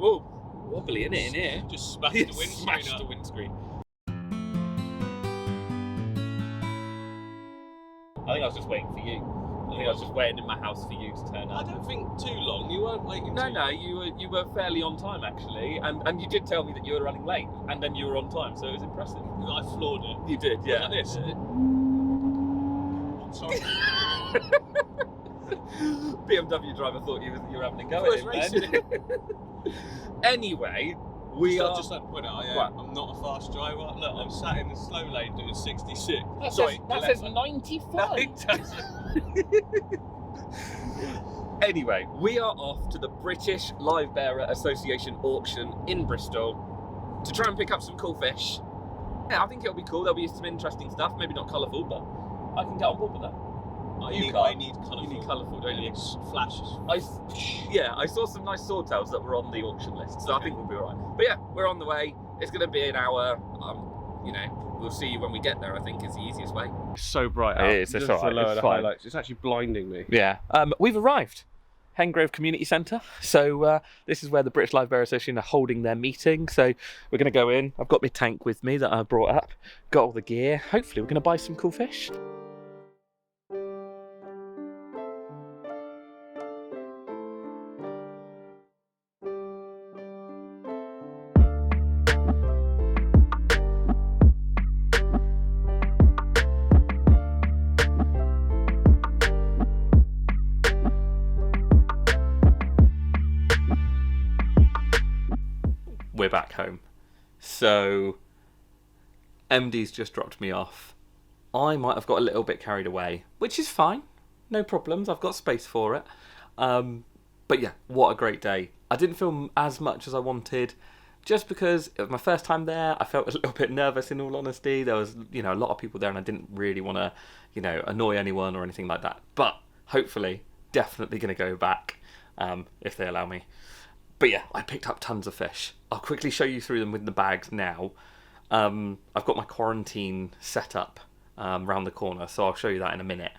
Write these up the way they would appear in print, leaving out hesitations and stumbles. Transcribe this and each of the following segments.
Whoa, wobbly, isn't it, in here? Just smashed the windscreen Smashed up. the windscreen. I think I was just waiting for you. I think I was just waiting in my house for you to turn up. I don't think too long. You weren't waiting too long. No, you were fairly on time actually, and you did tell me that you were running late, and then you were on time, so it was impressive. I floored it. You did, yeah. Like this. Sorry. BMW driver thought you were having a go First at him then. Anyway, we are... Just like to point out, I'm not a fast driver. Look, I'm sat in the slow lane doing 66. That says 95. No, it doesn't. Anyway, we are off to the British Livebearer Association auction in Bristol to try and pick up some cool fish. Yeah, I think it'll be cool. There'll be some interesting stuff. Maybe not colourful, but I can get on board with that. I need colourful. You need colourful, don't you? Flashes. I saw some nice swordtails that were on the auction list, so I think we'll be alright. But yeah, we're on the way. It's going to be an hour. You know, we'll see you when we get there, I think is the easiest way. It's so bright out. It is, it's just alright, to lower it's the fine. highlights. It's actually blinding me. Yeah. We've arrived. Hengrove Community Centre. So this is where the British Livebearer Association are holding their meeting. So we're going to go in. I've got my tank with me that I brought up. Got all the gear. Hopefully we're going to buy some cool fish. We're back home. So MD's just dropped me off. I might have got a little bit carried away, which is fine. No problems. I've got space for it. But yeah, what a great day. I didn't film as much as I wanted just because it was my first time there. I felt a little bit nervous, in all honesty. There was, a lot of people there and I didn't really want to, annoy anyone or anything like that. But hopefully, definitely going to go back if they allow me. But yeah, I picked up tons of fish. I'll quickly show you through them with the bags now. I've got my quarantine set up round the corner, so I'll show you that in a minute.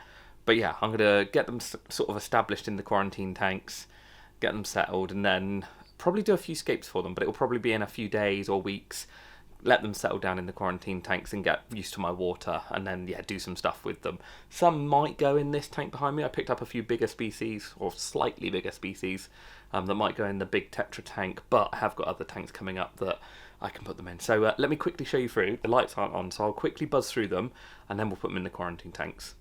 But yeah, I'm going to get them sort of established in the quarantine tanks, get them settled, and then probably do a few scapes for them, but it will probably be in a few days or weeks. Let them settle down in the quarantine tanks and get used to my water, and then yeah, do some stuff with them. Some might go in this tank behind me. I picked up a few bigger species, or slightly bigger species, that might go in the big Tetra tank, but I have got other tanks coming up that I can put them in. So let me quickly show you through. The lights aren't on, so I'll quickly buzz through them, and then we'll put them in the quarantine tanks.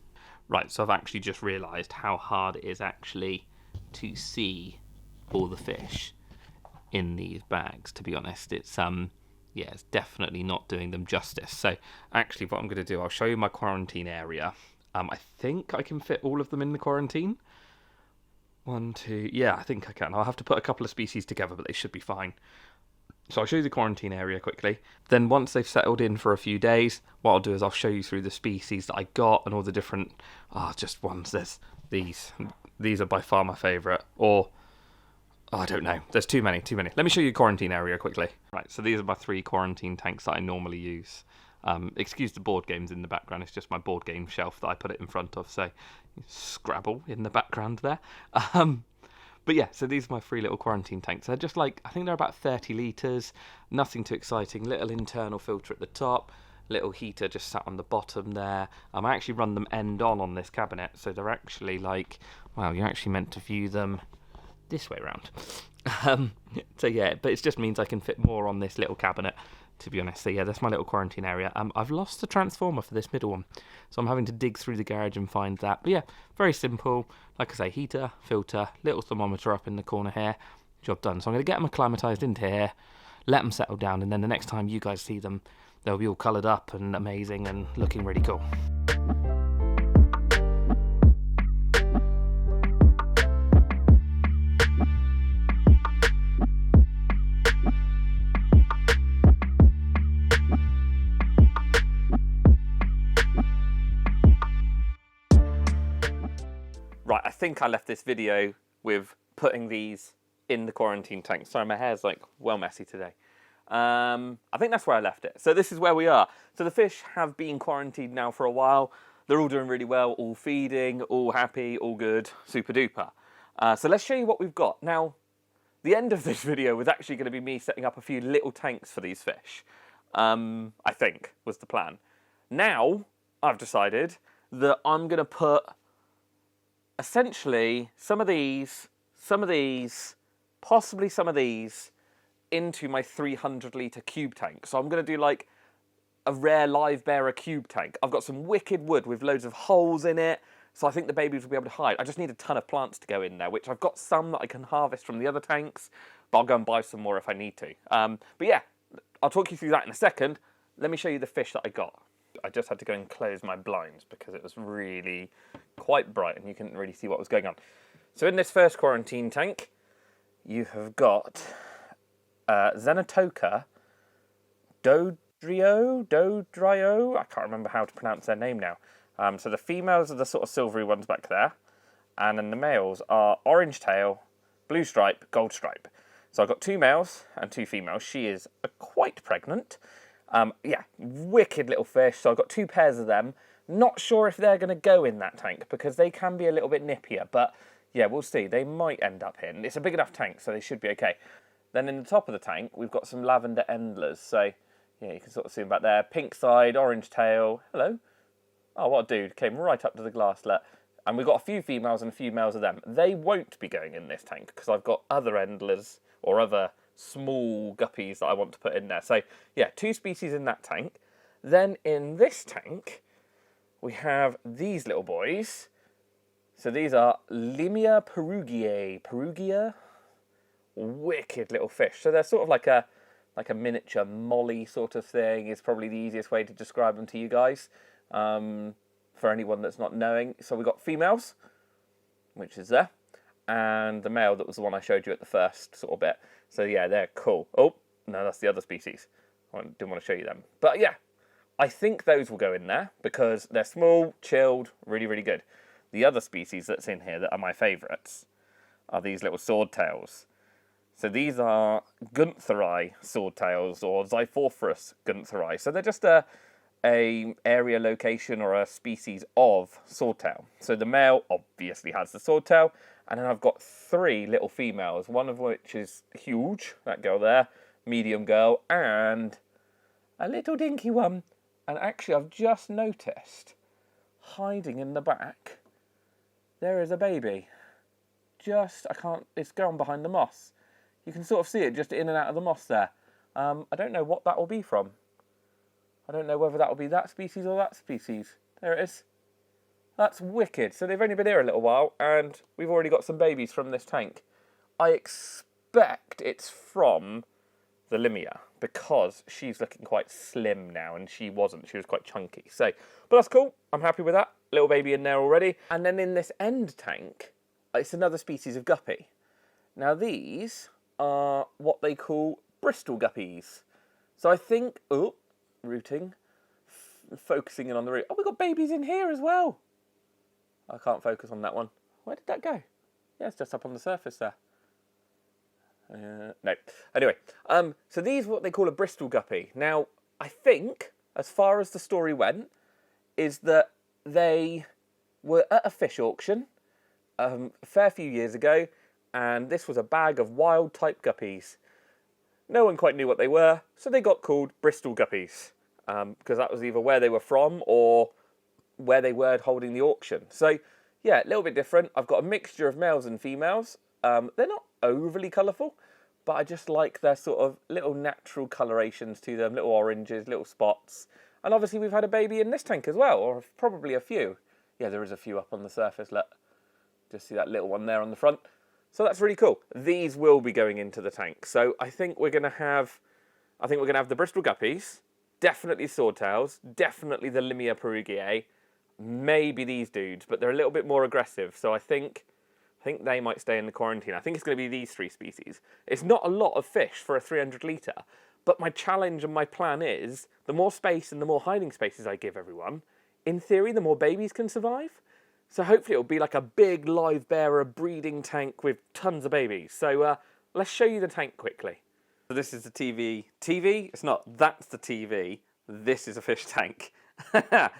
Right, so I've actually just realised how hard it is actually to see all the fish in these bags, to be honest. It's yeah, it's definitely not doing them justice. So actually what I'm going to do, I'll show you my quarantine area. I think I can fit all of them in the quarantine. 1, 2, yeah, I think I can. I'll have to put a couple of species together, but they should be fine. So I'll show you the quarantine area quickly. Then once they've settled in for a few days, what I'll do is I'll show you through the species that I got and all the different, just ones. There's these. These are by far my favourite. Or, I don't know. There's too many. Let me show you the quarantine area quickly. Right, so these are my 3 quarantine tanks that I normally use. Excuse the board games in the background. It's just my board game shelf that I put it in front of. So Scrabble in the background there. But yeah, so these are my 3 little quarantine tanks. They're just like, I think they're about 30 litres. Nothing too exciting. Little internal filter at the top. Little heater just sat on the bottom there. I actually run them end on this cabinet. So they're actually like, well, you're actually meant to view them this way around. So yeah, but it just means I can fit more on this little cabinet, to be honest. So yeah, that's my little quarantine area. I've lost the transformer for this middle one, so I'm having to dig through the garage and find that. But yeah, very simple. Like I say, heater, filter, little thermometer up in the corner here. Job done. So I'm going to get them acclimatised into here, let them settle down, and then the next time you guys see them, they'll be all coloured up and amazing and looking really cool. Right, I think I left this video with putting these in the quarantine tank. Sorry, my hair's like well messy today. I think that's where I left it. So this is where we are. So the fish have been quarantined now for a while. They're all doing really well, all feeding, all happy, all good, super duper. So let's show you what we've got. Now, the end of this video was actually going to be me setting up a few little tanks for these fish. I think, was the plan. Now, I've decided that I'm going to put, essentially, some of these, possibly some of these, into my 300 litre cube tank. So I'm going to do like a rare Livebearer cube tank. I've got some wicked wood with loads of holes in it, so I think the babies will be able to hide. I just need a ton of plants to go in there, which I've got some that I can harvest from the other tanks, but I'll go and buy some more if I need to. But yeah, I'll talk you through that in a second. Let me show you the fish that I got. I just had to go and close my blinds because it was really quite bright and you couldn't really see what was going on. So in this first quarantine tank, you have got Xenotoca Dodrio, I can't remember how to pronounce their name now. So the females are the sort of silvery ones back there, and then the males are orange tail, blue stripe, gold stripe. So I've got 2 males and 2 females. She is quite pregnant. Yeah, wicked little fish. So I've got 2 pairs of them. Not sure if they're going to go in that tank because they can be a little bit nippier, but yeah, we'll see. They might end up in. It's a big enough tank, so they should be okay. Then in the top of the tank, we've got some lavender endlers. So yeah, you can sort of see them back there. Pink side, orange tail. Hello. Oh, what a dude. Came right up to the glasslet. And we've got a few females and a few males of them. They won't be going in this tank because I've got other endlers or other small guppies that I want to put in there. So yeah, 2 species in that tank. Then in this tank, we have these little boys. So these are Limia perugia. Wicked little fish. So they're sort of like a miniature molly sort of thing is probably the easiest way to describe them to you guys. For anyone that's not knowing. So we've got females, which is there, and the male that was the one I showed you at the first sort of bit. So yeah, they're cool. Oh, no, that's the other species. I didn't want to show you them. But yeah, I think those will go in there because they're small, chilled, really, really good. The other species that's in here that are my favourites are these little swordtails. So these are Guntheri swordtails or Xiphophorus Guntheri. So they're just a area location or a species of swordtail. So the male obviously has the swordtail, and then I've got 3 little females, one of which is huge, that girl there, medium girl, and a little dinky one. And actually I've just noticed, hiding in the back, there is a baby. It's going behind the moss. You can sort of see it just in and out of the moss there. I don't know what that will be from. I don't know whether that will be that species or that species. There it is. That's wicked. So they've only been here a little while, and we've already got some babies from this tank. I expect it's from the Limia, because she's looking quite slim now, and she wasn't. She was quite chunky. So, but that's cool. I'm happy with that. Little baby in there already. And then in this end tank, it's another species of guppy. Now these are what they call Bristol guppies. So I think... Oh, rooting. Focusing in on the root. Oh, we've got babies in here as well. I can't focus on that one. Where did that go? Yeah, it's just up on the surface there. No. Anyway, so these are what they call a Bristol guppy. Now, I think, as far as the story went, is that they were at a fish auction a fair few years ago, and this was a bag of wild type guppies. No one quite knew what they were, so they got called Bristol guppies, because that was either where they were from or where they were holding the auction. So, yeah, a little bit different. I've got a mixture of males and females. They're not overly colourful, but I just like their sort of little natural colorations to them, little oranges, little spots. And obviously we've had a baby in this tank as well, or probably a few. Yeah, there is a few up on the surface. Look, just see that little one there on the front. So that's really cool. These will be going into the tank. So I think we're going to have the Bristol guppies, definitely swordtails, definitely the Limia perugiae, maybe these dudes, but they're a little bit more aggressive. So I think they might stay in the quarantine. I think it's going to be these 3 species. It's not a lot of fish for a 300 litre, but my challenge and my plan is the more space and the more hiding spaces I give everyone, in theory, the more babies can survive. So hopefully it'll be like a big Livebearer breeding tank with tons of babies. So let's show you the tank quickly. So this is the TV. TV? It's not. That's the TV. This is a fish tank. I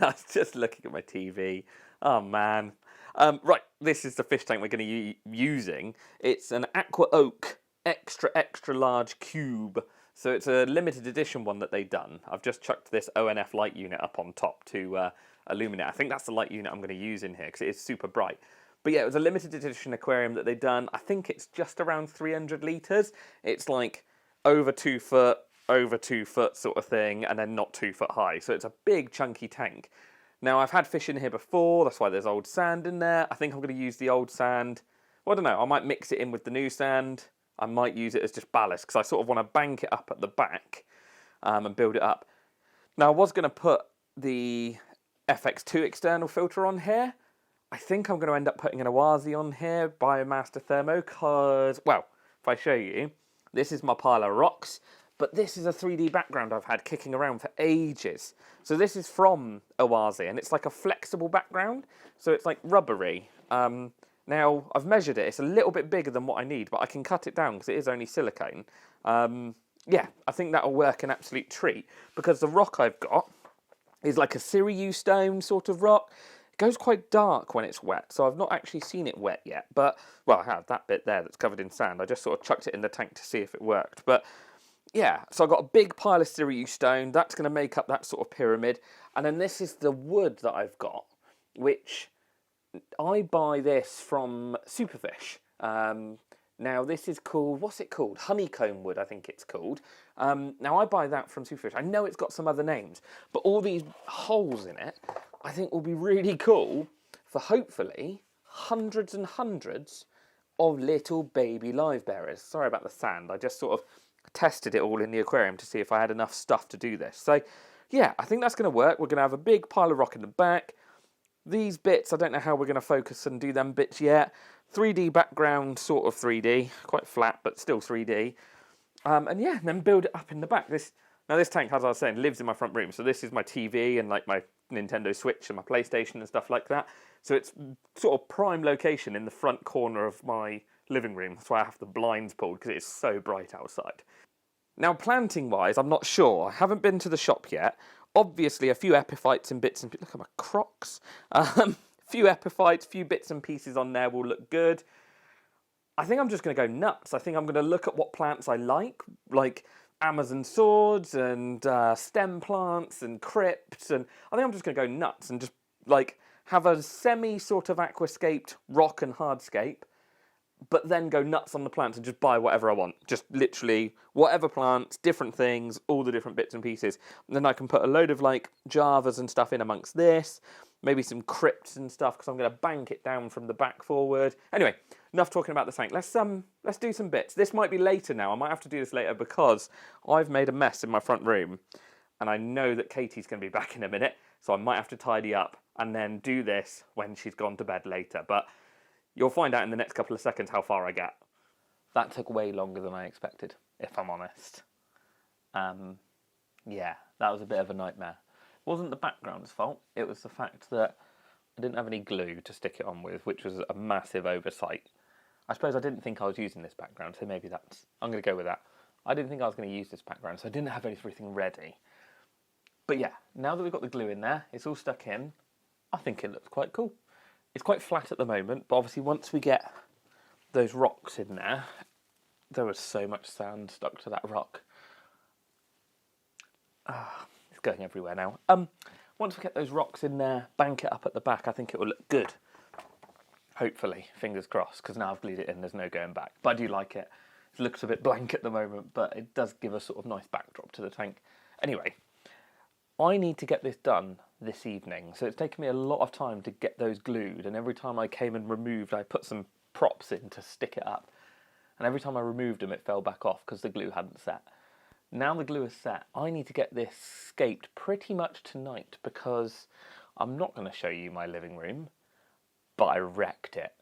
was just looking at my TV. Oh, man. Right, this is the fish tank we're going to be using. It's an AquaOak extra large cube. So it's a limited edition one that they've done. I've just chucked this ONF light unit up on top to illuminate. I think that's the light unit I'm going to use in here because it is super bright. But yeah, it was a limited edition aquarium that they've done. I think it's just around 300 litres. It's like over 2 foot, over 2 foot sort of thing, and then not 2 foot high. So it's a big chunky tank. Now I've had fish in here before, that's why there's old sand in there. I think I'm going to use the old sand. Well, I don't know, I might mix it in with the new sand. I might use it as just ballast because I sort of want to bank it up at the back and build it up. Now I was going to put the FX2 external filter on here. I think I'm going to end up putting an Oasi on here, Biomaster Thermo, because, well, if I show you, this is my pile of rocks, but this is a 3D background I've had kicking around for ages. So this is from Oasi, and it's like a flexible background, so it's like rubbery. Now, I've measured it, it's a little bit bigger than what I need, but I can cut it down because it is only silicone. Yeah, I think that'll work an absolute treat, because the rock I've got is like a Siriu stone sort of rock. It goes quite dark when it's wet, so I've not actually seen it wet yet, but, well, I have that bit there that's covered in sand. I just sort of chucked it in the tank to see if it worked, but yeah, so I've got a big pile of Siriu stone, that's going to make up that sort of pyramid, and then this is the wood that I've got, which I buy this from Superfish. Now this is called, what's it called? Honeycomb wood, I think it's called. Now I buy that from Superfish. I know it's got some other names, but all these holes in it, I think will be really cool for hopefully hundreds and hundreds of little baby Livebearers. Sorry about the sand, I just sort of tested it all in the aquarium to see if I had enough stuff to do this. So yeah, I think that's going to work. We're going to have a big pile of rock in the back. These bits, I don't know how we're going to focus and do them bits yet. 3D background, sort of 3D, quite flat, but still 3D. And yeah, then build it up in the back. Now this tank, as I was saying, lives in my front room. So this is my TV and like my Nintendo Switch and my PlayStation and stuff like that. So it's sort of prime location in the front corner of my living room. That's why I have the blinds pulled, because it's so bright outside. Now planting wise, I'm not sure. I haven't been to the shop yet. Obviously a few epiphytes and bits and look at my Crocs. A few epiphytes, few bits and pieces on there will look good. I think I'm just going to go nuts. I think I'm going to look at what plants I like Amazon swords and stem plants and crypts, and I think I'm just going to go nuts and just like have a semi sort of aquascaped rock and hardscape, but then go nuts on the plants and just buy whatever I want. Just literally whatever plants, different things, all the different bits and pieces. And then I can put a load of like Javas and stuff in amongst this, maybe some crypts and stuff, because I'm going to bank it down from the back forward. Anyway, enough talking about the tank. Let's do some bits. This might be later now. I might have to do this later because I've made a mess in my front room, and I know that Katie's going to be back in a minute, so I might have to tidy up and then do this when she's gone to bed later. But you'll find out in the next couple of seconds how far I get. That took way longer than I expected, if I'm honest. Yeah, that was a bit of a nightmare. It wasn't the background's fault, it was the fact that I didn't have any glue to stick it on with, which was a massive oversight. I suppose I didn't think I was using this background, so maybe I'm going to go with that. I didn't think I was going to use this background, so I didn't have everything ready. But yeah, now that we've got the glue in there, it's all stuck in, I think it looks quite cool. It's quite flat at the moment, but obviously once we get those rocks in there, there was so much sand stuck to that rock. It's going everywhere now. Once we get those rocks in there, bank it up at the back, I think it will look good. Hopefully, fingers crossed, because now I've glued it in, there's no going back. But I do like it. It looks a bit blank at the moment, but it does give a sort of nice backdrop to the tank. Anyway, I need to get this done this evening, so it's taken me a lot of time to get those glued, and every time I came and removed, I put some props in to stick it up, and every time I removed them it fell back off because the glue hadn't set. Now the glue is set, I need to get this scaped pretty much tonight, because I'm not going to show you my living room, but I wrecked it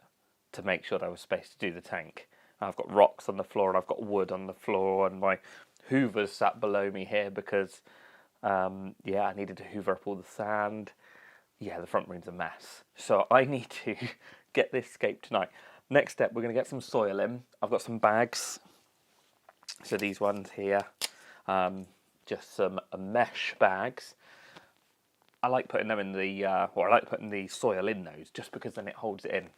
to make sure there was space to do the tank. I've got rocks on the floor and I've got wood on the floor, and my hoover's sat below me here because yeah, I needed to hoover up all the sand. Yeah, the front room's a mess. So I need to get this scaped tonight. Next step, we're going to get some soil in. I've got some bags. So these ones here, just some mesh bags. I like putting them in the, I like putting the soil in those just because then it holds it in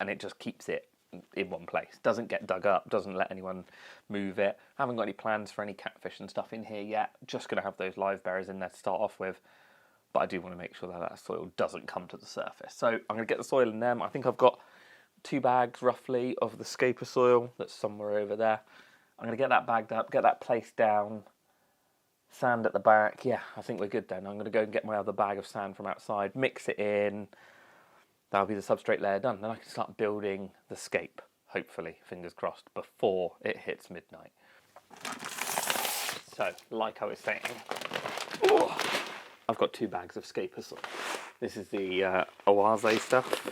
and it just keeps it in one place. Doesn't get dug up, doesn't let anyone move it. Haven't got any plans for any catfish and stuff in here yet. Just going to have those Livebearers in there to start off with. But I do want to make sure that that soil doesn't come to the surface. So I'm going to get the soil in them. I think I've got 2 bags roughly of the scape soil that's somewhere over there. I'm going to get that bagged up, get that placed down, sand at the back. Yeah, I think we're good then. I'm going to go and get my other bag of sand from outside, mix it in. That'll be the substrate layer done. Then I can start building the scape, hopefully, fingers crossed, before it hits midnight. So, like I was saying, I've got 2 bags of scape soil. This is the oase stuff.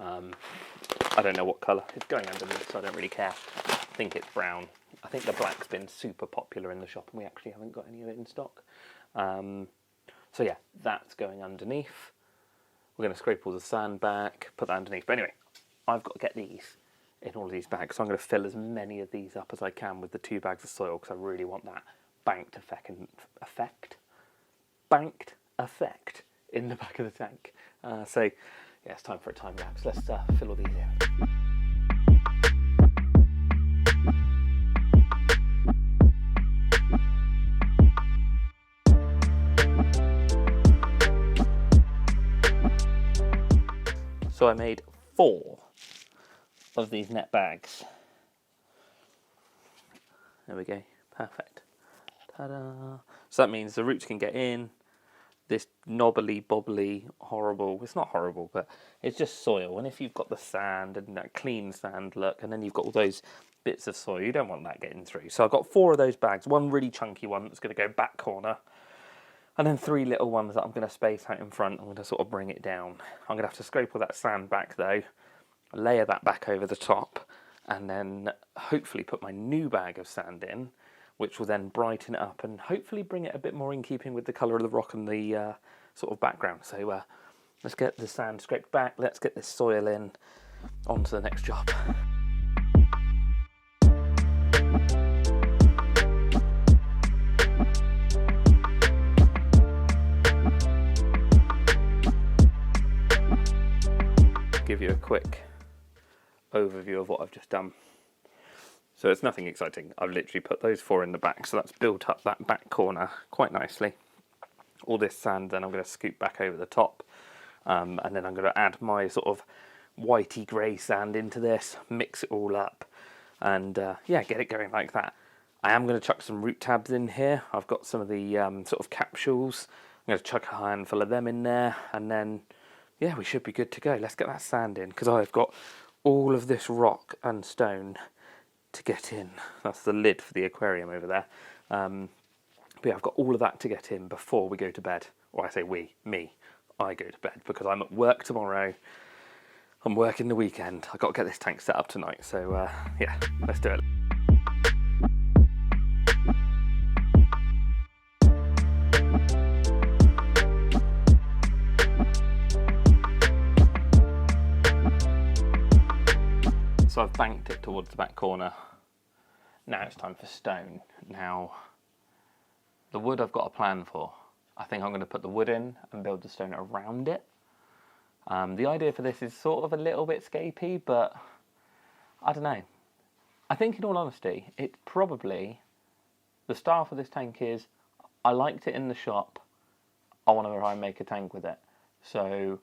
I don't know what colour. It's going underneath, so I don't really care. I think it's brown. I think the black's been super popular in the shop, and we actually haven't got any of it in stock. So yeah, that's going underneath. We're going to scrape all the sand back, put that underneath. But anyway, I've got to get these in all of these bags. So I'm going to fill as many of these up as I can with the 2 bags of soil because I really want that banked effect in the back of the tank. So yeah, it's time for a time lapse. Let's fill all these in. So I made 4 of these net bags. There we go, perfect. Ta-da! So that means the roots can get in. This knobbly, bobbly, horrible, it's not horrible, but it's just soil. And if you've got the sand and that clean sand look, and then you've got all those bits of soil, you don't want that getting through. So I've got 4 of those bags, 1 really chunky one that's going to go back corner, and then 3 little ones that I'm going to space out in front. I'm going to sort of bring it down. I'm going to have to scrape all that sand back though, layer that back over the top, and then hopefully put my new bag of sand in, which will then brighten it up and hopefully bring it a bit more in keeping with the colour of the rock and the sort of background. So let's get the sand scraped back, let's get this soil in, on to the next job. Give you a quick overview of what I've just done. So it's nothing exciting. I've literally put those 4 in the back, so that's built up that back corner quite nicely. All this sand then I'm going to scoop back over the top, and then I'm going to add my sort of whitey grey sand into this, mix it all up, and yeah, get it going like that. I am going to chuck some root tabs in here. I've got some of the sort of capsules. I'm going to chuck a handful of them in there, and then yeah, we should be good to go. Let's get that sand in, because I've got all of this rock and stone to get in. That's the lid for the aquarium over there. But yeah, I've got all of that to get in before we go to bed. Or I say I go to bed because I'm at work tomorrow. I'm working the weekend. I've got to get this tank set up tonight. So yeah, let's do it. So I've banked it towards the back corner. Now it's time for stone. Now, the wood I've got a plan for. I think I'm going to put the wood in and build the stone around it. The idea for this is sort of a little bit scapey, but I don't know. I think in all honesty, it's probably, the style for this tank is, I liked it in the shop, I want to try and make a tank with it. So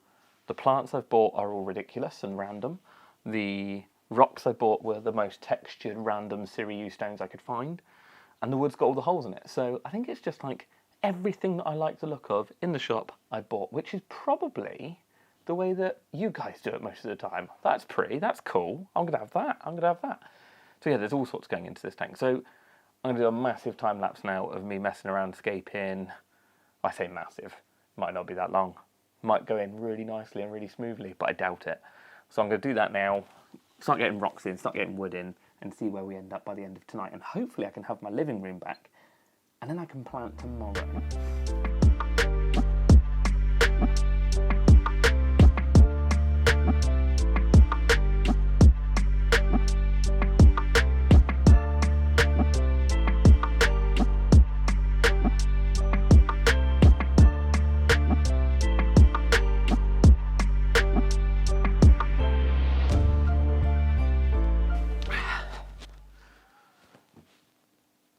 the plants I've bought are all ridiculous and random. The rocks I bought were the most textured, random Siriu stones I could find, and the wood's got all the holes in it. So I think it's just like everything that I like the look of in the shop I bought, which is probably the way that you guys do it most of the time. That's pretty, that's cool. I'm going to have that, I'm going to have that. So yeah, there's all sorts going into this tank. So I'm going to do a massive time lapse now of me messing around scaping. I say massive, might not be that long. Might go in really nicely and really smoothly, but I doubt it. So I'm going to do that now. Start getting rocks in, start getting wood in, and see where we end up by the end of tonight. And hopefully I can have my living room back, and then I can plant tomorrow.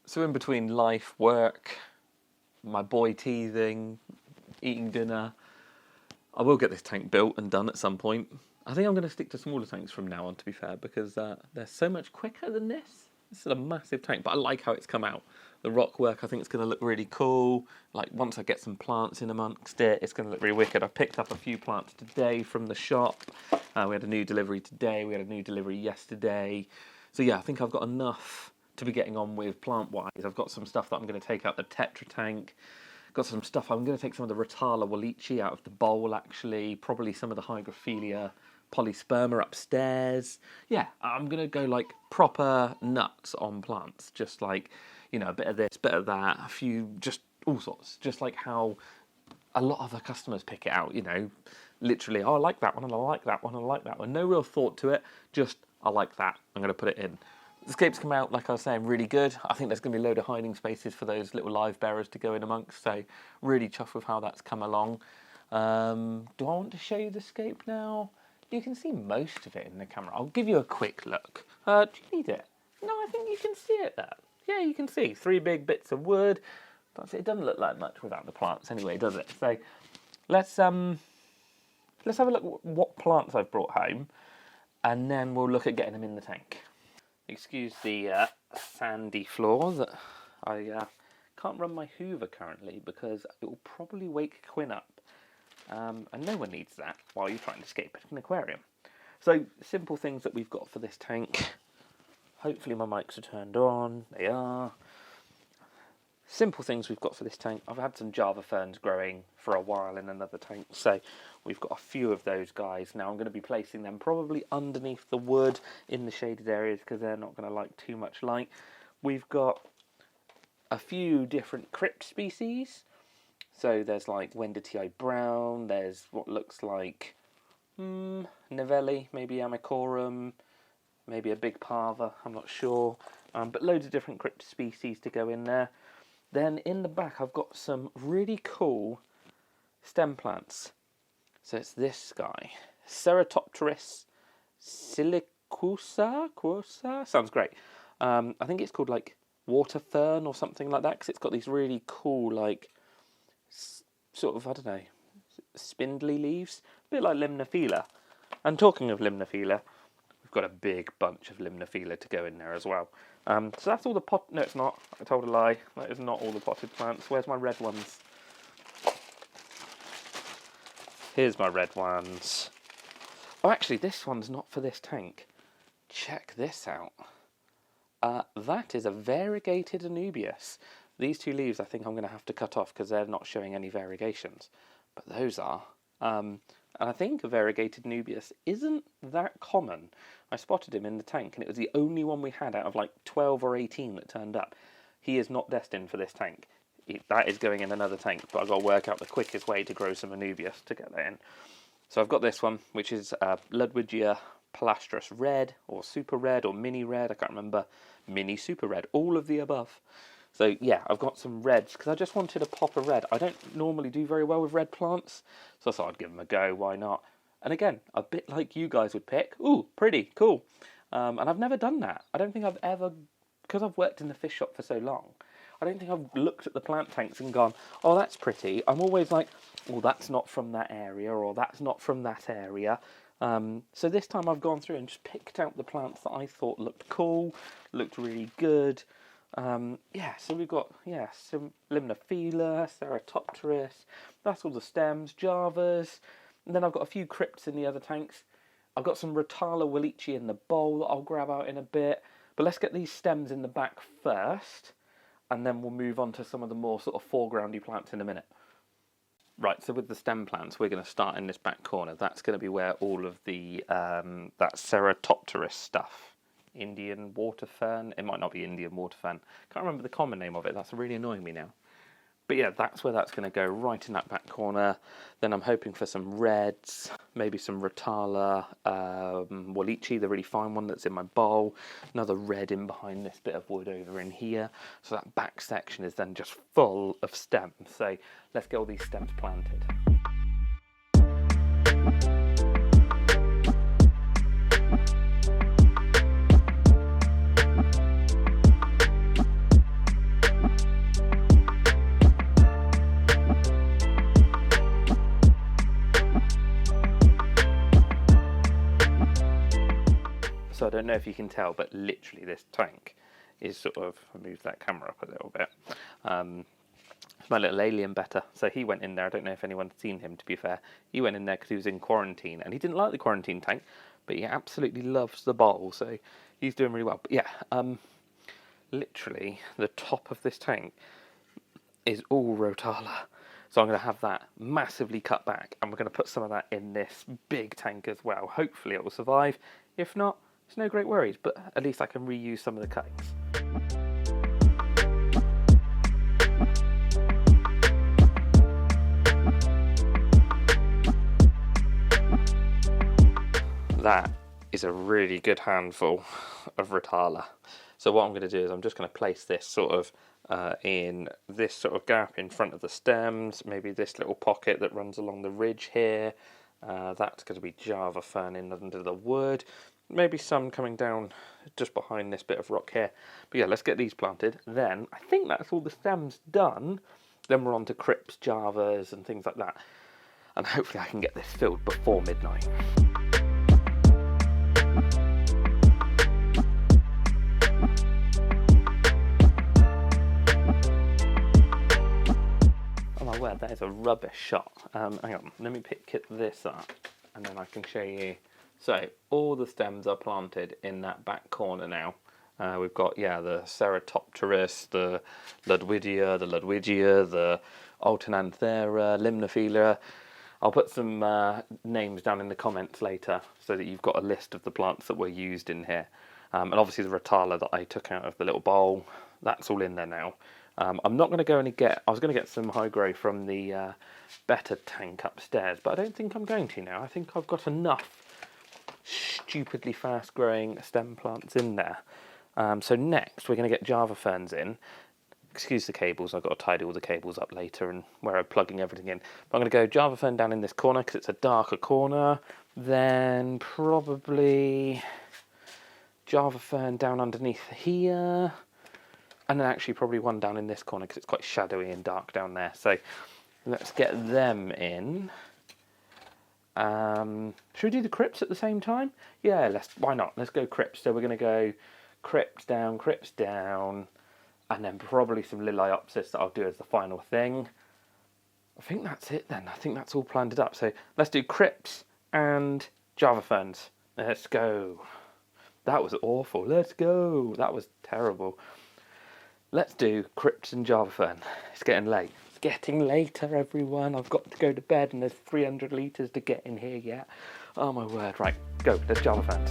So in between life, work, my boy teething, eating dinner, I will get this tank built and done at some point. I think I'm going to stick to smaller tanks from now on, to be fair, because they're so much quicker than this. This is a massive tank, but I like how it's come out. The rock work, I think it's going to look really cool. Like, once I get some plants in amongst it, it's going to look really wicked. I picked up a few plants today from the shop. We had a new delivery today. We had a new delivery yesterday. So yeah, I think I've got enough to be getting on with plant-wise. I've got some stuff that I'm going to take out the Tetra tank. Got some stuff, I'm going to take some of the Rotala wallichii out of the bowl, actually. Probably some of the Hygrophila polysperma upstairs. Yeah, I'm going to go like proper nuts on plants. Just like, you know, a bit of this, bit of that, a few, just all sorts. Just like how a lot of the customers pick it out, you know. Literally, oh, I like that one, and I like that one, and I like that one. No real thought to it, just, I like that. I'm going to put it in. The scape's come out, like I was saying, really good. I think there's going to be a load of hiding spaces for those little Livebearers to go in amongst, so really chuffed with how that's come along. Do I want to show you the scape now? You can see most of it in the camera. I'll give you a quick look. Do you need it? No, I think you can see it there. Yeah, you can see 3 big bits of wood. It doesn't look like much without the plants anyway, does it? So let's have a look at what plants I've brought home, and then we'll look at getting them in the tank. Excuse the sandy floor that I can't run my Hoover currently because it will probably wake Quinn up. And no one needs that while you're trying to scape an aquarium. So, simple things that we've got for this tank. Hopefully my mics are turned on. They are. Simple things we've got for this tank. I've had some Java ferns growing for a while in another tank, so we've got a few of those guys. Now I'm going to be placing them probably underneath the wood in the shaded areas because they're not going to like too much light. We've got a few different crypt species. So there's like wendtii brown, there's what looks like nevellii, maybe Microsorum, maybe a big parva, I'm not sure. But loads of different crypt species to go in there. Then in the back I've got some really cool stem plants. So it's this guy, Ceratopteris siliquosa, sounds great. I think it's called like water fern or something like that because it's got these really cool like sort of, I don't know, spindly leaves, a bit like Limnophila. And talking of Limnophila, we've got a big bunch of Limnophila to go in there as well. So that's all the pot. No, it's not. I told a lie. That is not all the potted plants. Where's my red ones? Here's my red ones. Oh, actually, this one's not for this tank. Check this out. That is a variegated Anubias. These 2 leaves I think I'm going to have to cut off because they're not showing any variegations. But those are. And I think a variegated Anubias isn't that common. I spotted him in the tank and it was the only one we had out of like 12 or 18 that turned up. He is not destined for this tank. That is going in another tank, but I've got to work out the quickest way to grow some Anubias to get that in. So I've got this one, which is Ludwigia palustris red, or super red, or mini red, I can't remember. Mini super red, all of the above. So yeah, I've got some reds, because I just wanted a pop of red. I don't normally do very well with red plants, so I thought I'd give them a go, why not? And again, a bit like you guys would pick, ooh, pretty, cool. And I've never done that. I don't think I've ever, because I've worked in the fish shop for so long, I don't think I've looked at the plant tanks and gone, oh, that's pretty. I'm always like, oh, that's not from that area, or that's not from that area. So this time I've gone through and just picked out the plants that I thought looked cool, looked really good. So we've got, some Limnophila, Ceratopteris, that's all the stems, Javas, and then I've got a few crypts in the other tanks. I've got some Rotala wallichii in the bowl that I'll grab out in a bit, but let's get these stems in the back first, and then we'll move on to some of the more sort of foregroundy plants in a minute. Right, so with the stem plants, we're going to start in this back corner. That's going to be where all of the, that Ceratopteris stuff, Indian water fern, it might not be Indian water fern, can't remember the common name of it, that's really annoying me now. But yeah, that's where that's going to go, right in that back corner. Then I'm hoping for some reds, maybe some Rotala, wallichii, the really fine one that's in my bowl. Another red in behind this bit of wood over in here. So that back section is then just full of stems. So let's get all these stems planted. don't know if you can tell, but literally this tank is sort of, I'll move that camera up a little bit. It's my little alien better. So he went in there. I don't know if anyone's seen him, to be fair. He went in there because he was in quarantine, and he didn't like the quarantine tank, but he absolutely loves the bowl, so he's doing really well. But yeah, literally the top of this tank is all Rotala. So I'm going to have that massively cut back, and we're going to put some of that in this big tank as well. Hopefully it will survive. If not, it's no great worries, but at least I can reuse some of the cuttings. That is a really good handful of Rotala. So what I'm going to do is I'm just going to place this sort of in this sort of gap in front of the stems, maybe this little pocket that runs along the ridge here. That's going to be Java fern in under the wood. Maybe some coming down just behind this bit of rock here. But yeah, let's get these planted. Then, I think that's all the stems done. Then we're on to crypts, Javas and things like that. And hopefully I can get this filled before midnight. Well, that is a rubbish shot. Hang on, let me pick this up and then I can show you. So, all the stems are planted in that back corner now. We've got, yeah, the Ceratopteris, the Ludwigia, the Alternanthera, Limnophila. I'll put some names down in the comments later so that you've got a list of the plants that were used in here. And obviously the Rotala that I took out of the little bowl, that's all in there now. I'm not going to go and I was going to get some high grow from the better tank upstairs, but I don't think I'm going to now. I think I've got enough stupidly fast growing stem plants in there. So next we're going to get Java ferns in. Excuse the cables, I've got to tidy all the cables up later and where I'm plugging everything in. But I'm going to go Java fern down in this corner because it's a darker corner. Then probably Java fern down underneath here. And then actually probably one down in this corner because it's quite shadowy and dark down there. So let's get them in. Should we do the crypts at the same time? Yeah, why not? Let's go crypts. So we're going to go crypts down, and then probably some Lilaeopsis that I'll do as the final thing. I think that's it then. I think that's all planned up. So let's do crypts and Java ferns. Let's go. That was awful. Let's go. That was terrible. Let's do crypts and Java fern. It's getting late. It's getting later, everyone. I've got to go to bed and there's 300 litres to get in here yet. Oh my word. Right, go. Let's Java ferns.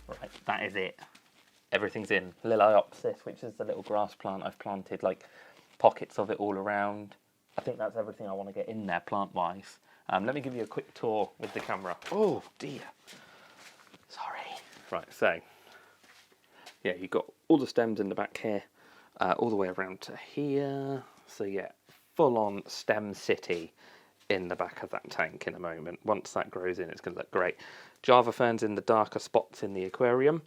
Right, that is it. Everything's in. Lilaeopsis, which is the little grass plant I've planted, like pockets of it all around. I think that's everything I want to get in there plant-wise. Let me give you a quick tour with the camera. Oh dear. Sorry. Right, so, yeah, you've got all the stems in the back here, all the way around to here. So yeah, full-on stem city in the back of that tank in a moment. Once that grows in, it's going to look great. Java ferns in the darker spots in the aquarium.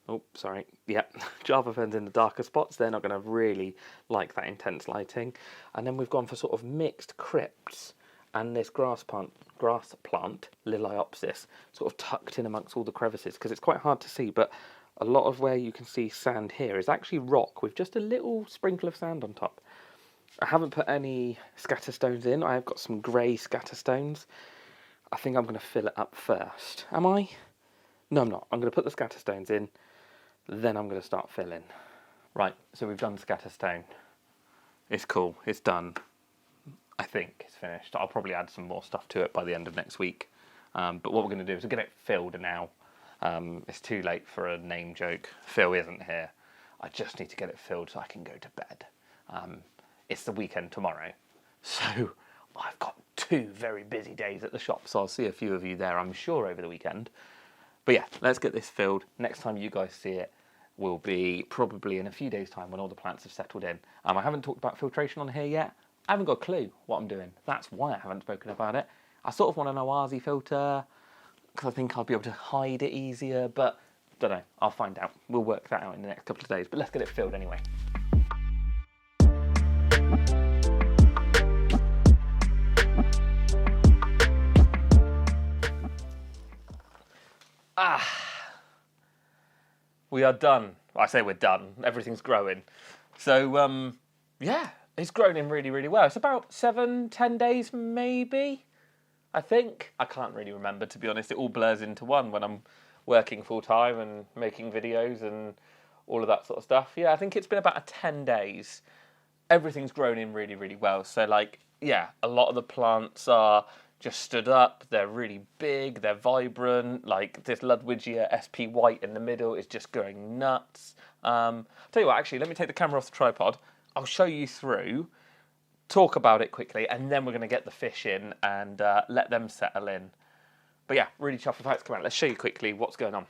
Oh, sorry. Yeah, Java ferns in the darker spots. They're not going to really like that intense lighting. And then we've gone for sort of mixed crypts and this grass plant, Lilaeopsis, sort of tucked in amongst all the crevices because it's quite hard to see. But a lot of where you can see sand here is actually rock with just a little sprinkle of sand on top. I haven't put any scatter stones in. I have got some grey scatter stones. I think I'm going to fill it up first. Am I? No, I'm not. I'm going to put the scatter stones in. Then I'm going to start filling. Right, so we've done scatterstone. It's cool, it's done. I think it's finished. I'll probably add some more stuff to it by the end of next week. But what we're going to do is get it filled now. It's too late for a name joke. Phil isn't here. I just need to get it filled so I can go to bed. It's the weekend tomorrow. So I've got 2 very busy days at the shop. So I'll see a few of you there, I'm sure, over the weekend. But yeah, let's get this filled. Next time you guys see it will be probably in a few days' time when all the plants have settled in. I haven't talked about filtration on here yet. I haven't got a clue what I'm doing. That's why I haven't spoken about it. I sort of want an oasis filter because I think I'll be able to hide it easier, but don't know. I'll find out. We'll work that out in the next couple of days, but let's get it filled anyway. we are done. I say we're done. Everything's growing. So, yeah, it's grown in really, really well. It's about 7-10 days, maybe, I think. I can't really remember, to be honest. It all blurs into one when I'm working full-time and making videos and all of that sort of stuff. Yeah, I think it's been about 10 days. Everything's grown in really, really well. So, like, yeah, a lot of the plants are just stood up. They're really big. They're vibrant. Like, this Ludwigia SP White in the middle is just going nuts. Tell you what, actually, let me take the camera off the tripod. I'll show you through, talk about it quickly, and then we're going to get the fish in and let them settle in. But yeah, really chuffed with how it's come out. Let's show you quickly what's going on.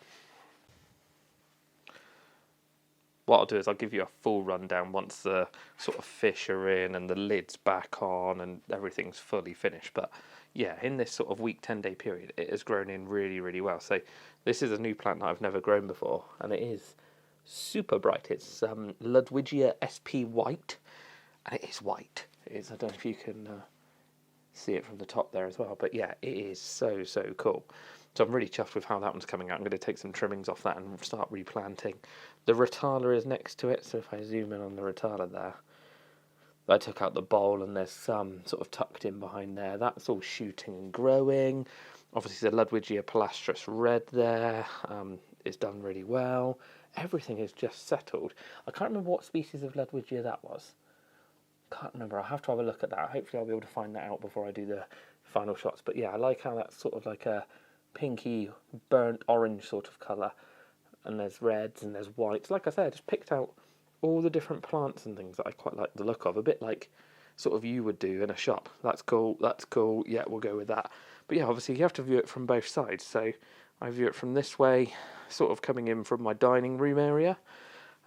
What I'll do is I'll give you a full rundown once the sort of fish are in and the lid's back on and everything's fully finished. But yeah, in this sort of week, 10-day period, it has grown in really, really well. So this is a new plant that I've never grown before, and it is super bright. It's Ludwigia SP White, and it is white. It is, I don't know if you can see it from the top there as well, but yeah, it is so, so cool. So I'm really chuffed with how that one's coming out. I'm going to take some trimmings off that and start replanting. The Rotala is next to it, so if I zoom in on the Rotala there, I took out the bowl and there's some sort of tucked in behind there. That's all shooting and growing. Obviously the Ludwigia palustris red there is done really well. Everything is just settled. I can't remember what species of Ludwigia that was. Can't remember. I'll have to have a look at that. Hopefully I'll be able to find that out before I do the final shots. But yeah, I like how that's sort of like a pinky burnt orange sort of colour, and there's reds and there's whites. Like I said, I just picked out all the different plants and things that I quite like the look of, a bit like sort of you would do in a shop. That's cool, yeah, we'll go with that. But yeah, obviously you have to view it from both sides, so I view it from this way, sort of coming in from my dining room area,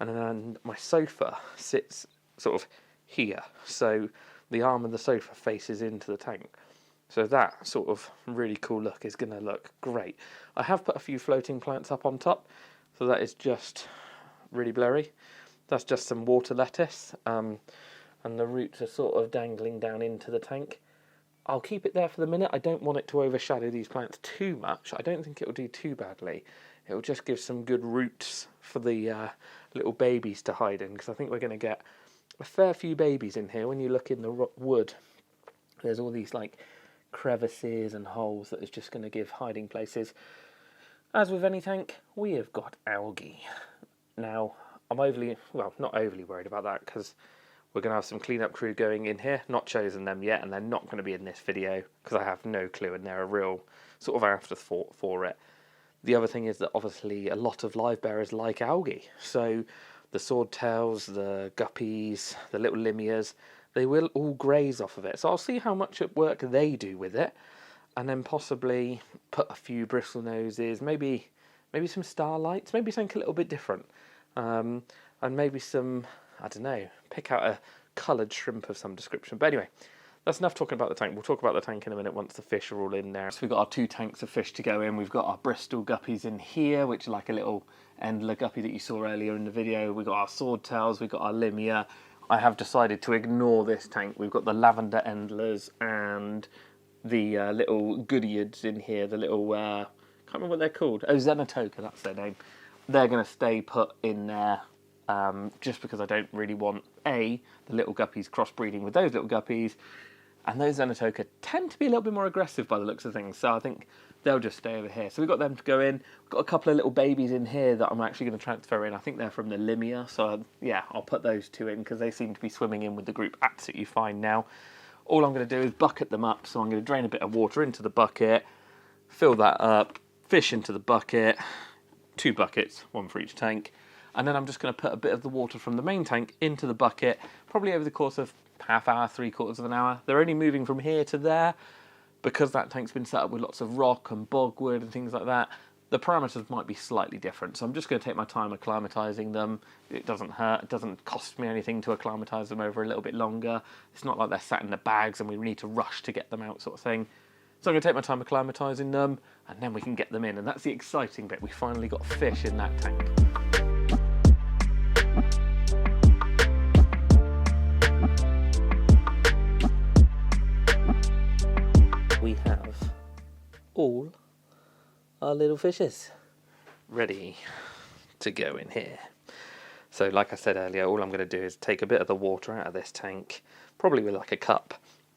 and then my sofa sits sort of here, so the arm of the sofa faces into the tank. So that sort of really cool look is going to look great. I have put a few floating plants up on top, so that is just really blurry. That's just some water lettuce, and the roots are sort of dangling down into the tank. I'll keep it there for the minute. I don't want it to overshadow these plants too much. I don't think it will do too badly. It will just give some good roots for the little babies to hide in, because I think we're going to get a fair few babies in here. When you look in the wood, there's all these like crevices and holes that is just going to give hiding places. As with any tank, we have got algae. Now, I'm not overly worried about that, because we're going to have some cleanup crew going in here. Not chosen them yet, and they're not going to be in this video, because I have no clue, and they're a real sort of afterthought for it. The other thing is that obviously a lot of Livebearers like algae. So the swordtails, the guppies, the little limias, they will all graze off of it. So I'll see how much work they do with it, and then possibly put a few bristlenoses, maybe some starlights, maybe something a little bit different, and maybe some, I don't know, pick out a coloured shrimp of some description. But anyway, that's enough talking about the tank. We'll talk about the tank in a minute once the fish are all in there. So we've got our 2 tanks of fish to go in. We've got our Bristol guppies in here, which are like a little endler guppy that you saw earlier in the video. We've got our swordtails, we've got our limia. I have decided to ignore this tank. We've got the lavender endlers and the little goodyids in here, the little, can't remember what they're called. Oh, Ceratopteris, that's their name. They're going to stay put in there just because I don't really want, the little guppies crossbreeding with those little guppies. And those Ceratopteris tend to be a little bit more aggressive by the looks of things, so I think they'll just stay over here. So we've got them to go in. We've got a couple of little babies in here that I'm actually going to transfer in. I think they're from the limia, so yeah, I'll put those 2 in because they seem to be swimming in with the group absolutely fine now. All I'm going to do is bucket them up, so I'm going to drain a bit of water into the bucket, fill that up, fish into the bucket, 2 buckets, 1 for each tank, and then I'm just going to put a bit of the water from the main tank into the bucket, probably over the course of half hour, 3/4 of an hour. They're only moving from here to there because that tank's been set up with lots of rock and bogwood and things like that. The parameters might be slightly different, so I'm just going to take my time acclimatising them. It doesn't hurt, it doesn't cost me anything to acclimatise them over a little bit longer. It's not like they're sat in the bags and we need to rush to get them out sort of thing. So I'm going to take my time acclimatising them, and then we can get them in, and that's the exciting bit. We finally got fish in that tank. We have all our little fishes ready to go in here. So like I said earlier, all I'm going to do is take a bit of the water out of this tank, probably with like a cup,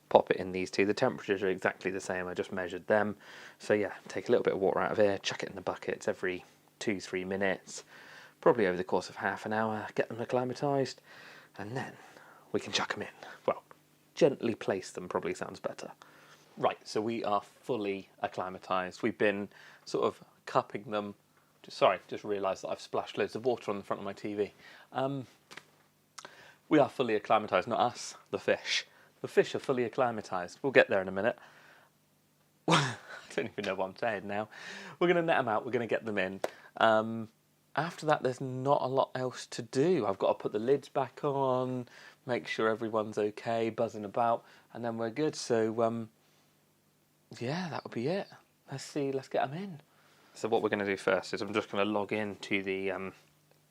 pop it in these two. The temperatures are exactly the same, I just measured them. So yeah, take a little bit of water out of here, chuck it in the buckets every 2-3 minutes, probably over the course of half an hour, get them acclimatised, and then we can chuck them in. Well, gently place them probably sounds better. Right, so we are fully acclimatised. We've been sort of cupping them. Just realised that I've splashed loads of water on the front of my TV. We are fully acclimatised, not us, the fish. The fish are fully acclimatised. We'll get there in a minute. I don't even know what I'm saying now. We're going to net them out, we're going to get them in. After that, there's not a lot else to do. I've got to put the lids back on, make sure everyone's okay, buzzing about, and then we're good. So, yeah, that would be it. Let's get them in. So what we're going to do first is I'm just going to log into the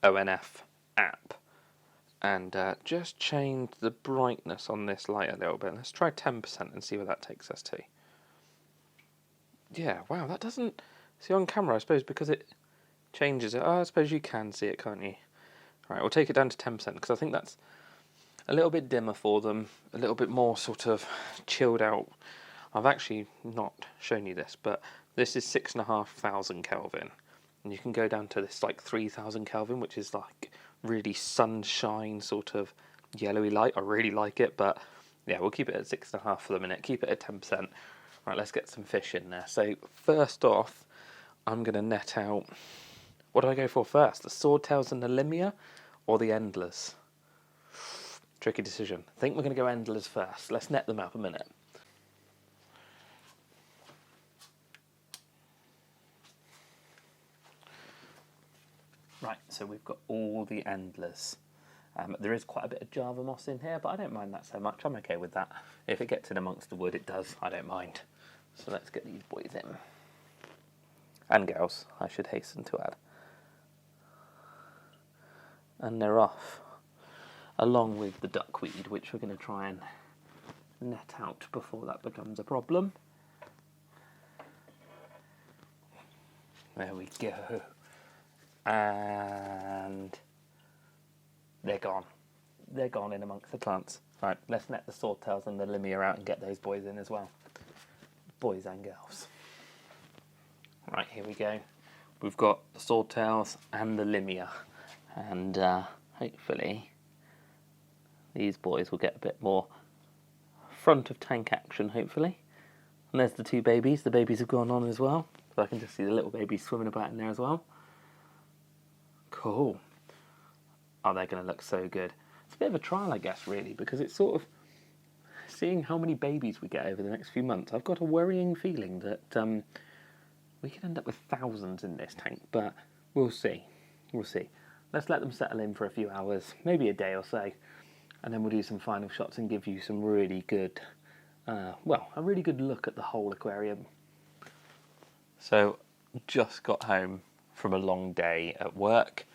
ONF app and just change the brightness on this light a little bit. Let's try 10% and see where that takes us to. Yeah, wow, that doesn't... See, on camera, I suppose, because it changes it. Oh, I suppose you can see it, can't you? Right, we'll take it down to 10% because I think that's a little bit dimmer for them, a little bit more sort of chilled out. I've actually not shown you this, but this is 6,500 Kelvin, and you can go down to this like 3,000 Kelvin, which is like really sunshine sort of yellowy light. I really like it, but yeah, we'll keep it at 6.5 for the minute. Keep it at 10%. Right, let's get some fish in there. So first off, I'm going to net out. What do I go for first? The swordtails and the limia, or the endlers? Tricky decision. I think we're going to go endlers first. Let's net them out a minute. Right, so we've got all the endlers. There is quite a bit of Java moss in here, but I don't mind that so much. I'm okay with that. If it gets in amongst the wood, it does. I don't mind. So let's get these boys in. And girls, I should hasten to add. And they're off, along with the duckweed, which we're going to try and net out before that becomes a problem. There we go. And they're gone. They're gone in amongst the plants. Right, let's net the swordtails and the limia out and get those boys in as well. Boys and girls. Right, here we go. We've got the swordtails and the limia. And hopefully these boys will get a bit more front of tank action, hopefully. And there's the two babies. The babies have gone on as well. So I can just see the little babies swimming about in there as well. Cool. Oh, they're going to look so good. It's a bit of a trial, I guess, really, because it's sort of seeing how many babies we get over the next few months. I've got a worrying feeling that we could end up with thousands in this tank, but we'll see. We'll see. Let's let them settle in for a few hours, maybe a day or so, and then we'll do some final shots and give you some really good, a really good look at the whole aquarium. So, just got home from a long day at work.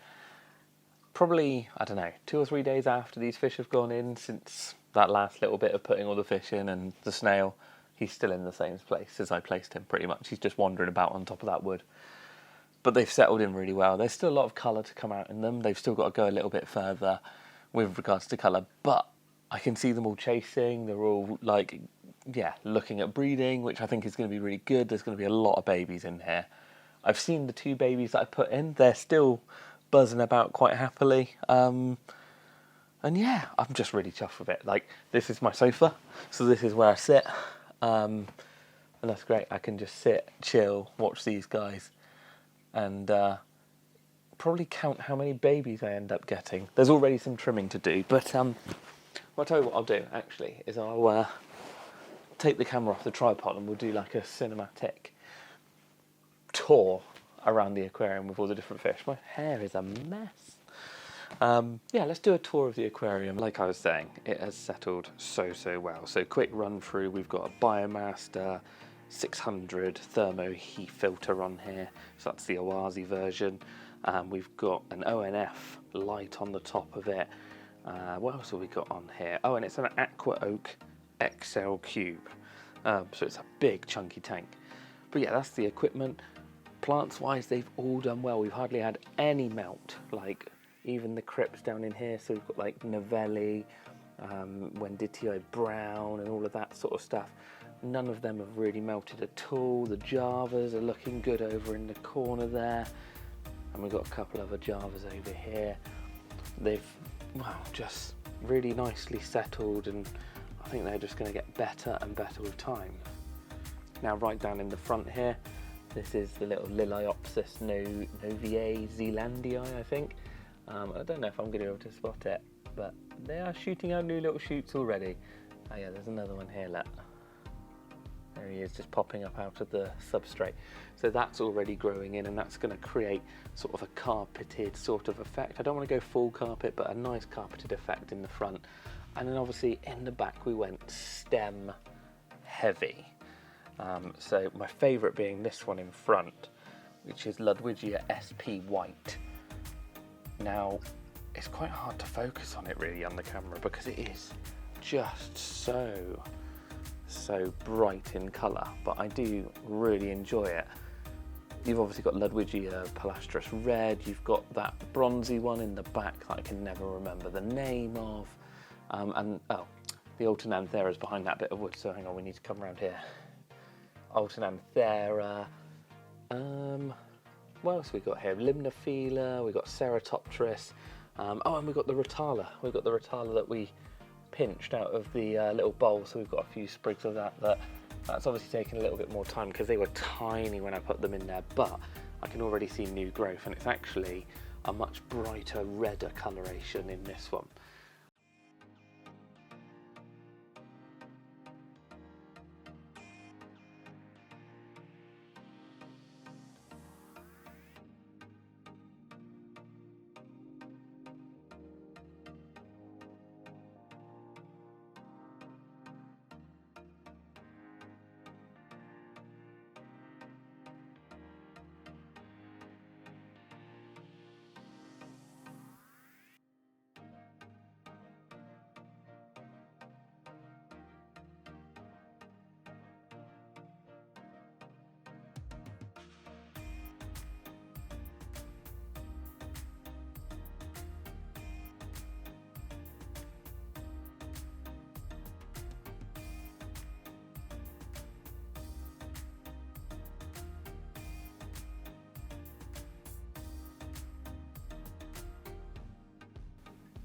Probably, I don't know, 2 or 3 days after these fish have gone in, since that last little bit of putting all the fish in, and the snail, he's still in the same place as I placed him pretty much. He's just wandering about on top of that wood. But they've settled in really well. There's still a lot of colour to come out in them. They've still got to go a little bit further with regards to colour, but I can see them all chasing. They're all like, yeah, looking at breeding, which I think is going to be really good. There's going to be a lot of babies in here. I've seen the 2 babies that I put in. They're still buzzing about quite happily. And yeah, I'm just really chuffed with it. Like, this is my sofa, so this is where I sit. And that's great. I can just sit, chill, watch these guys, and probably count how many babies I end up getting. There's already some trimming to do, but I'll tell you what I'll do, actually, is I'll take the camera off the tripod and we'll do like a cinematic tour around the aquarium with all the different fish. My hair is a mess. Yeah, let's do a tour of the aquarium. Like I was saying, it has settled so well. So quick run through, we've got a Biomaster 600 thermo heat filter on here, so that's the Oasis version. We've got an ONF light on the top of it. What else have we got on here? Oh, and it's an AquaOak XL Cube, so it's a big chunky tank. But yeah, that's the equipment. plants wise, they've all done well. We've hardly had any melt, like even the crypts down in here. So we've got like nevellii, wendtii brown and all of that sort of stuff. None of them have really melted at all. The javas are looking good over in the corner there. And we've got a couple of other javas over here. They've, well, just really nicely settled, and I think they're just going to get better and better with time. Now right down in the front here, this is the little Lilaeopsis novae-zelandiae, I think. I don't know if I'm going to be able to spot it, but they are shooting out new little shoots already. Oh yeah, there's another one here, look. There he is, just popping up out of the substrate. So that's already growing in, and that's going to create sort of a carpeted sort of effect. I don't want to go full carpet, but a nice carpeted effect in the front. And then obviously in the back we went stem heavy. So my favourite being this one in front, which is Ludwigia SP White. Now, it's quite hard to focus on it really on the camera because it is just so bright in colour, but I do really enjoy it. You've obviously got Ludwigia palustris red, you've got that bronzy one in the back that I can never remember the name of, and oh, the Alternanthera is behind that bit of wood, so hang on, we need to come around here. Alternanthera, what else we got here? Limnophila, we got Ceratopteris, oh, and we got the Rotala. We've got the Rotala that we pinched out of the little bowl, so we've got a few sprigs of that's obviously taken a little bit more time because they were tiny when I put them in there, but I can already see new growth, and it's actually a much brighter, redder coloration in this one.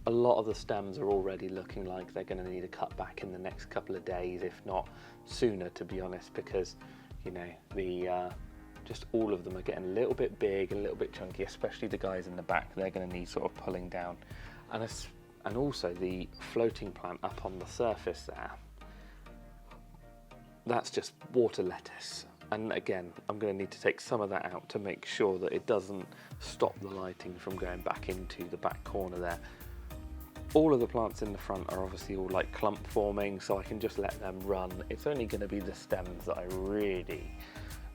A lot of the stems are already looking like they're going to need a cut back in the next couple of days, if not sooner, to be honest, because, you know, just all of them are getting a little bit big, a little bit chunky, especially the guys in the back. They're going to need sort of pulling down. And also the floating plant up on the surface there, that's just water lettuce. And again, I'm going to need to take some of that out to make sure that it doesn't stop the lighting from going back into the back corner there. All of the plants in the front are obviously all like clump forming, so I can just let them run. It's only going to be the stems that I really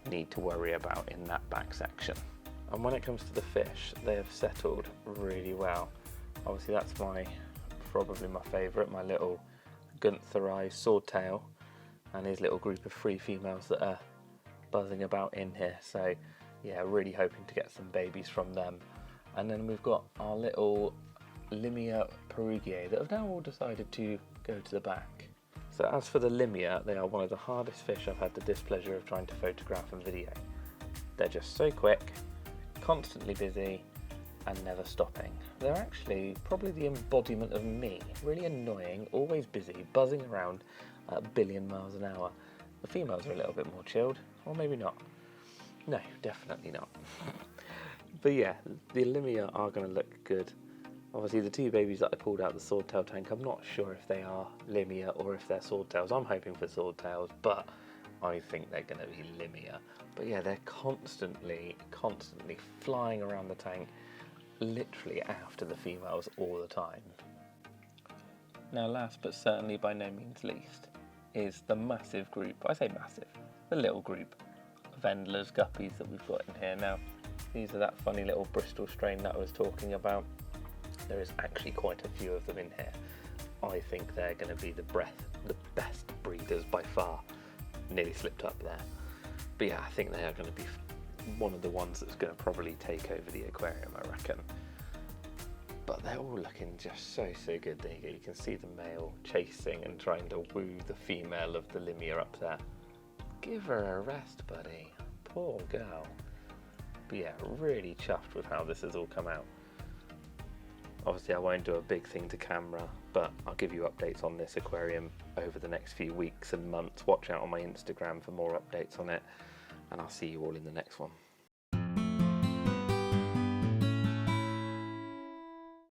need to worry about in that back section. And when it comes to the fish, they have settled really well. Obviously that's probably my favourite, my little Guppies swordtail, and his little group of 3 females that are buzzing about in here. So yeah, really hoping to get some babies from them. And then we've got our little Livebearers that have now all decided to go to the back. So as for the Limia, they are one of the hardest fish I've had the displeasure of trying to photograph and video. They're just so quick, constantly busy, and never stopping. They're actually probably the embodiment of me, really annoying, always busy, buzzing around at 1 billion miles an hour. The females are a little bit more chilled, or maybe not. No, definitely not. But yeah, the Limia are going to look good. Obviously the 2 babies that I pulled out of the swordtail tank, I'm not sure if they are Limia or if they're swordtails. I'm hoping for swordtails, but I think they're going to be Limia. But yeah, they're constantly flying around the tank, literally after the females all the time. Now last but certainly by no means least is the massive group, I say massive, the little group of endless guppies that we've got in here. Now these are that funny little Bristol strain that I was talking about. There is actually quite a few of them in here. I think they're going to be the best breeders by far. Nearly slipped up there. But yeah, I think they are going to be one of the ones that's going to probably take over the aquarium, I reckon. But they're all looking just so good. There you go. You can see the male chasing and trying to woo the female of the limia up there. Give her a rest, buddy. Poor girl. But yeah, really chuffed with how this has all come out. Obviously I won't do a big thing to camera, but I'll give you updates on this aquarium over the next few weeks and months. Watch out on my Instagram for more updates on it, and I'll see you all in the next one.